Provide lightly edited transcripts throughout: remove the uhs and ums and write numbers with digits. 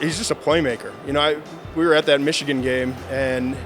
He's just a playmaker. We were at that Michigan game, and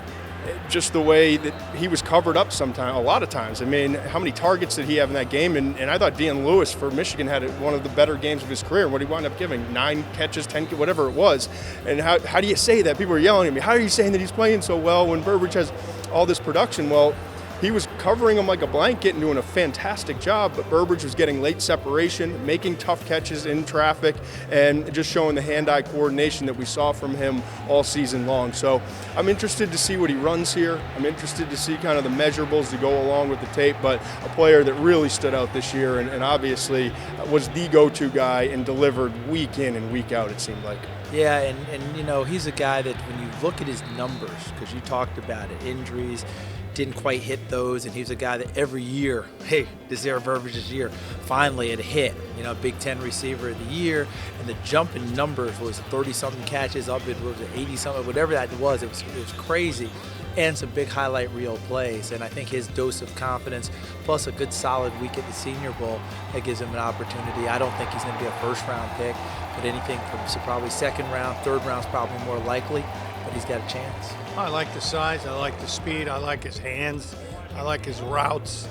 just the way that he was covered up a lot of times. I mean, how many targets did he have in that game? And I thought Dean Lewis for Michigan had one of the better games of his career. What he wound up giving, 9 catches, 10, whatever it was. And how do you say that? People are yelling at me. How are you saying that he's playing so well when Burbridge has all this production? Well, he was covering him like a blanket and doing a fantastic job, but Burbridge was getting late separation, making tough catches in traffic, and just showing the hand-eye coordination that we saw from him all season long. So I'm interested to see what he runs here. I'm interested to see kind of the measurables to go along with the tape, but a player that really stood out this year and obviously was the go-to guy and delivered week in and week out, it seemed like. Yeah, and he's a guy that when you look at his numbers, because you talked about it, injuries, didn't quite hit those, and he was a guy that every year, hey, this is Aaron Burbridge's year, finally it hit, Big Ten receiver of the year, and the jump in numbers was 30-something catches, up it was 80-something, whatever that was, it was crazy, and some big highlight reel plays, and I think his dose of confidence, plus a good solid week at the Senior Bowl, that gives him an opportunity. I don't think he's going to be a first-round pick, but anything from probably second round, third round is probably more likely, but he's got a chance. I like the size, I like the speed, I like his hands, I like his routes.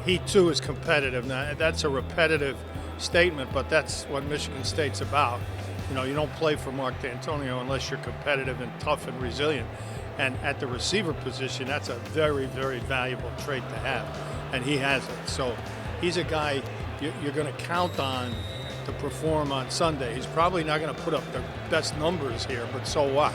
He too is competitive. Now that's a repetitive statement, but that's what Michigan State's about. You don't play for Mark D'Antonio unless you're competitive and tough and resilient. And at the receiver position, that's a very, very valuable trait to have, and he has it. So he's a guy you're going to count on to perform on Sunday. He's probably not going to put up the best numbers here, but so what?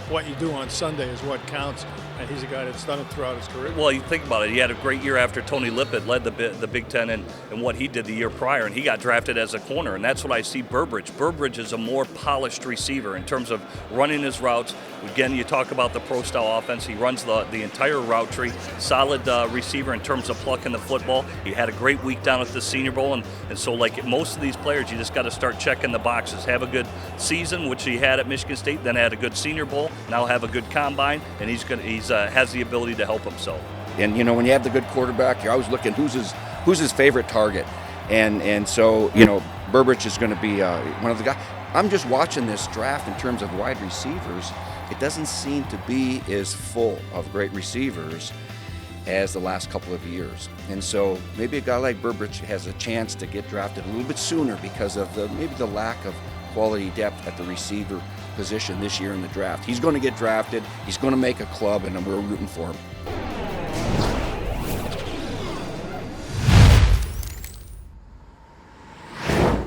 What you do on Sunday is what counts, and he's a guy that's done it throughout his career. Well, you think about it, he had a great year after Tony Lippett led the Big Ten and what he did the year prior, and he got drafted as a corner, and that's what I see Burbridge. Burbridge is a more polished receiver in terms of running his routes. Again, you talk about the pro-style offense. He runs the entire route tree. Solid receiver in terms of plucking the football. He had a great week down at the Senior Bowl, and so like most of these players, you just got to start checking the boxes. Have a good season, which he had at Michigan State, then had a good Senior Bowl, now have a good combine, and he's has the ability to help himself. And when you have the good quarterback, you're always looking who's his favorite target, and so Burbridge is going to be one of the guys. I'm just watching this draft in terms of wide receivers. It doesn't seem to be as full of great receivers as the last couple of years, and so maybe a guy like Burbridge has a chance to get drafted a little bit sooner because of maybe the lack of quality depth at the receiver position this year in the draft. He's going to get drafted. He's going to make a club, and we're rooting for him.